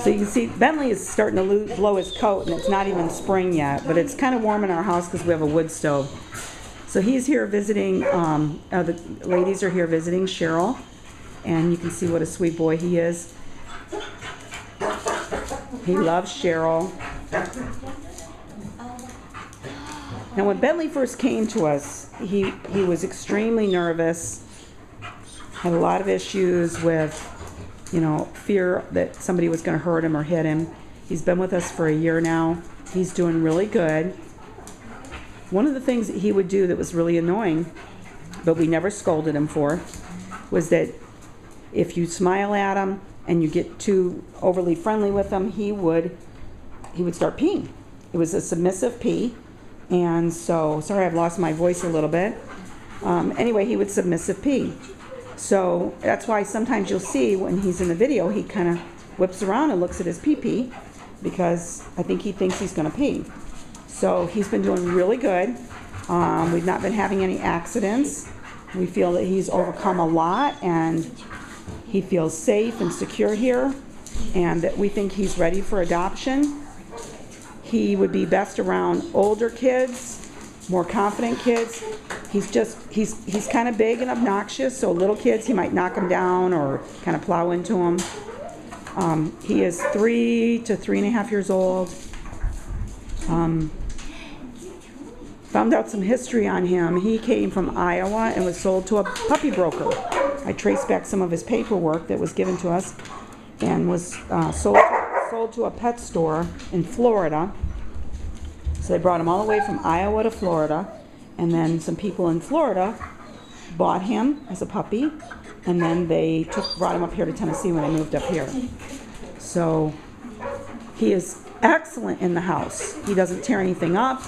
So you can see Bentley is starting to blow his coat, and it's not even spring yet, but it's kind of warm in our house because we have a wood stove. So he's here visiting, the ladies are here visiting Cheryl, and you can see what a sweet boy he is. He loves Cheryl. Now when Bentley first came to us, he was extremely nervous, had a lot of issues with, you know, fear that somebody was going to hurt him or hit him. He's been with us for a year now. He's doing really good. One of the things that he would do that was really annoying, but we never scolded him for, was that if you smile at him and you get too overly friendly with him, he would start peeing. It was a submissive pee. And so, sorry, I've lost my voice a little bit. Anyway, he would submissive pee. So that's why sometimes you'll see when he's in the video, he kind of whips around and looks at his pee-pee, because I think he thinks he's going to pee. So he's been doing really good. We've not been having any accidents. We feel that he's overcome a lot, and he feels safe and secure here, and that we think he's ready for adoption. He would be best around older kids, more confident kids. He's kind of big and obnoxious, so little kids, he might knock them down or kind of plow into them. He is 3 to 3.5 years old. Found out some history on him. He came from Iowa and was sold to a puppy broker. I traced back some of his paperwork that was given to us, and was sold to a pet store in Florida. So they brought him all the way from Iowa to Florida, and then some people in Florida bought him as a puppy, and then they brought him up here to Tennessee when they moved up here. So he is excellent in the house. He doesn't tear anything up.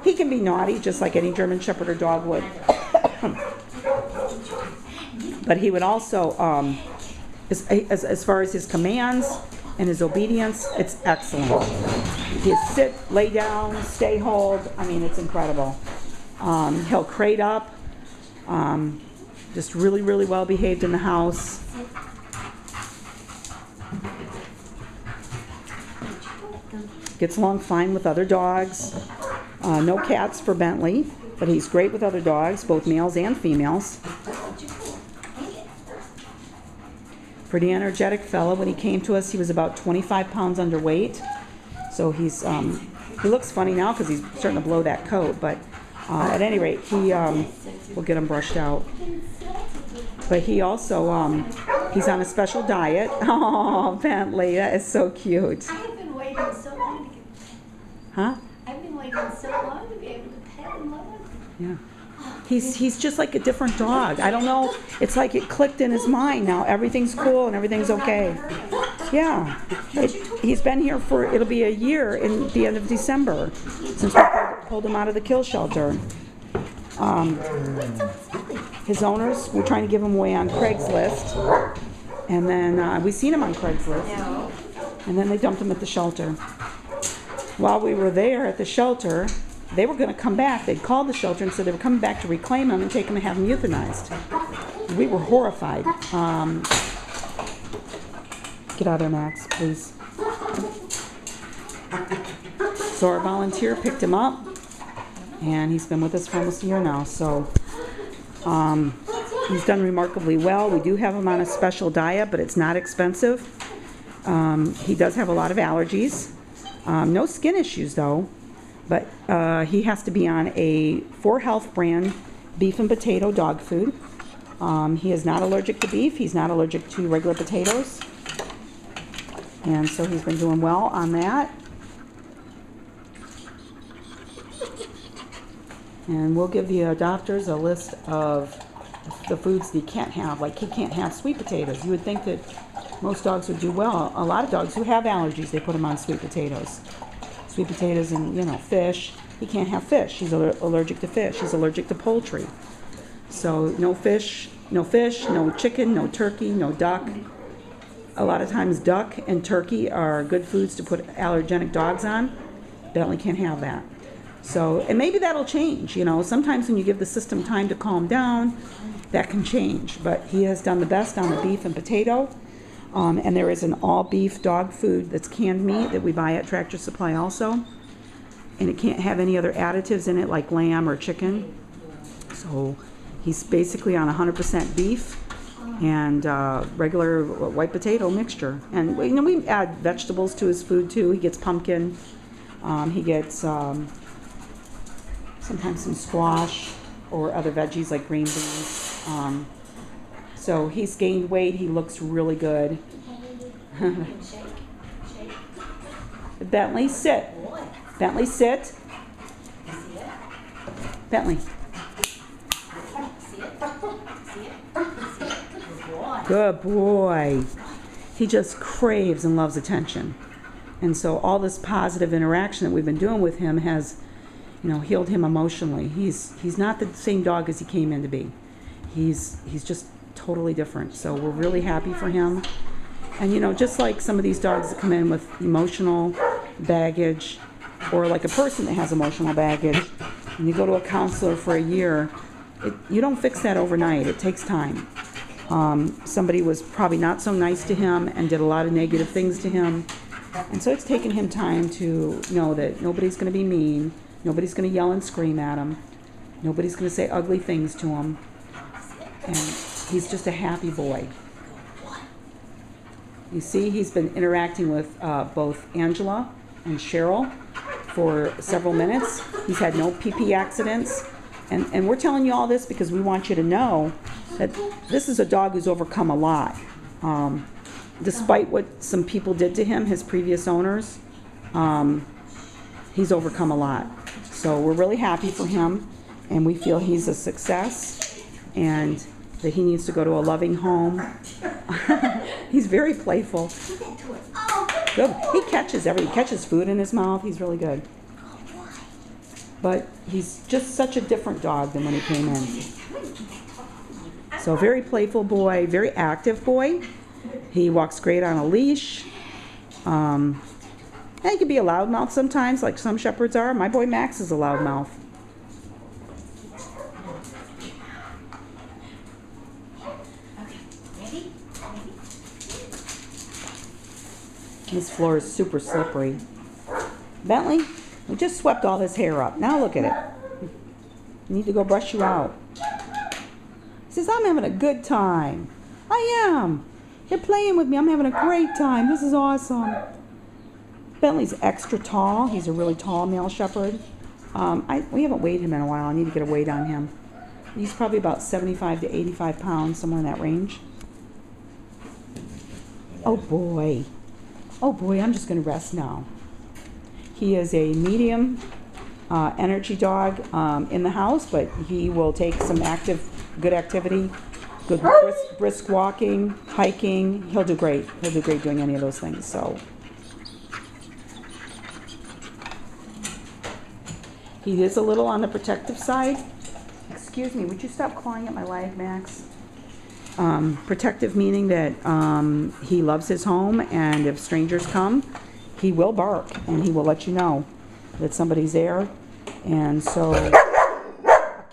He can be naughty just like any German Shepherd or dog would. But he would also, as far as his commands and his obedience, it's excellent. He sit, lay down, stay, hold. I mean, it's incredible. He'll crate up. Just really, really well behaved in the house. Gets along fine with other dogs. No cats for Bentley, but he's great with other dogs, both males and females. Pretty energetic fellow. When he came to us, he was about 25 pounds underweight. So he's he looks funny now because he's starting to blow that coat. But at any rate, we'll get him brushed out. But he also he's on a special diet. Oh, Bentley, that is so cute. I've been waiting so long to get. Huh? I've been waiting so long to be able to pet and love him. Yeah. He's just like a different dog. I don't know. It's like it clicked in his mind now. Everything's cool and everything's okay. Yeah. He's been here for, it'll be a year in the end of December since we pulled him out of the kill shelter. His owners, we're trying to give him away on Craigslist. And then we seen him on Craigslist. And then they dumped him at the shelter. While we were there at the shelter, they were going to come back. They'd called the shelter and said they were coming back to reclaim him and take him and have him euthanized. We were horrified. Get out of there, Max, please. So our volunteer picked him up, and he's been with us for almost a year now. So he's done remarkably well. We do have him on a special diet, but it's not expensive. He does have a lot of allergies. No skin issues, though. But he has to be on a 4Health brand beef and potato dog food. He is not allergic to beef. He's not allergic to regular potatoes. And so he's been doing well on that. And we'll give the adopters a list of the foods that he can't have. Like, he can't have sweet potatoes. You would think that most dogs would do well. A lot of dogs who have allergies, they put them on sweet potatoes. Sweet potatoes and, you know, fish. He can't have fish. He's allergic to fish. He's allergic to poultry. So no fish, no chicken, no turkey, no duck. A lot of times duck and turkey are good foods to put allergenic dogs on. Bentley can't have that. So, and maybe that'll change, you know. Sometimes when you give the system time to calm down, that can change. But he has done the best on the beef and potato. And there is an all-beef dog food that's canned meat that we buy at Tractor Supply also. And it can't have any other additives in it like lamb or chicken. So he's basically on 100% beef and regular white potato mixture. And you know, we add vegetables to his food too. He gets pumpkin. He gets sometimes some squash or other veggies like green beans. So he's gained weight. He looks really good. Bentley, sit. Bentley, sit. Bentley. Good boy. He just craves and loves attention. And so all this positive interaction that we've been doing with him has, you know, healed him emotionally. He's not the same dog as he came in to be. He's just totally different. So we're really happy for him. And you know, just like some of these dogs that come in with emotional baggage, or like a person that has emotional baggage, and you go to a counselor for a year, you don't fix that overnight. It takes time. Somebody was probably not so nice to him and did a lot of negative things to him. And so it's taken him time to know that nobody's going to be mean, nobody's going to yell and scream at him, nobody's going to say ugly things to him. And he's just a happy boy. You see, he's been interacting with both Angela and Cheryl for several minutes. He's had no pee-pee accidents. And we're telling you all this because we want you to know that this is a dog who's overcome a lot. Despite what some people did to him, his previous owners, he's overcome a lot. So we're really happy for him, and we feel he's a success, and that he needs to go to a loving home. He's very playful. Good. He catches food in his mouth. He's really good. But he's just such a different dog than when he came in. So very playful boy, very active boy. He walks great on a leash. And he can be a loudmouth sometimes, like some shepherds are. My boy Max is a loudmouth. This floor is super slippery. Bentley, we just swept all his hair up. Now look at it. I need to go brush you out. He says, I'm having a good time. I am. They're playing with me. I'm having a great time. This is awesome. Bentley's extra tall. He's a really tall male shepherd. We haven't weighed him in a while. I need to get a weight on him. He's probably about 75 to 85 pounds, somewhere in that range. Oh boy. Oh boy, I'm just going to rest now. He is a medium energy dog in the house, but he will take some good activity, good brisk walking, hiking. He'll do great. He'll do great doing any of those things. So he is a little on the protective side. Excuse me, would you stop clawing at my leg, Max? Protective meaning that he loves his home, and if strangers come, he will bark and he will let you know that somebody's there. And so,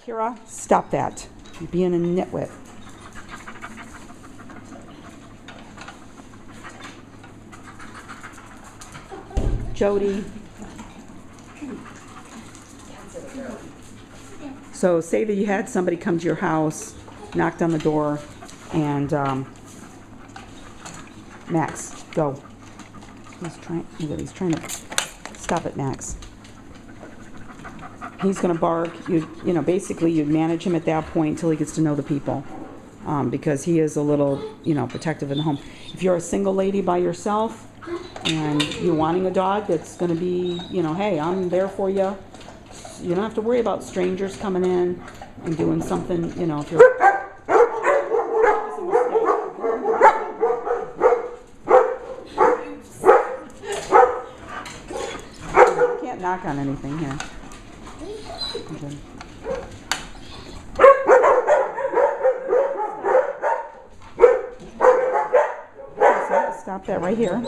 Kira, stop that. You're being a nitwit. Jody. So say that you had somebody come to your house, knocked on the door, and Max, go. He's trying to stop it, Max. He's going to bark. You know, basically you'd manage him at that point until he gets to know the people, because he is a little, you know, protective in the home. If you're a single lady by yourself and you're wanting a dog that's going to be, you know, hey, I'm there for you. You don't have to worry about strangers coming in and doing something, you know, if you're... You can't knock on anything here. Okay. Stop that right here.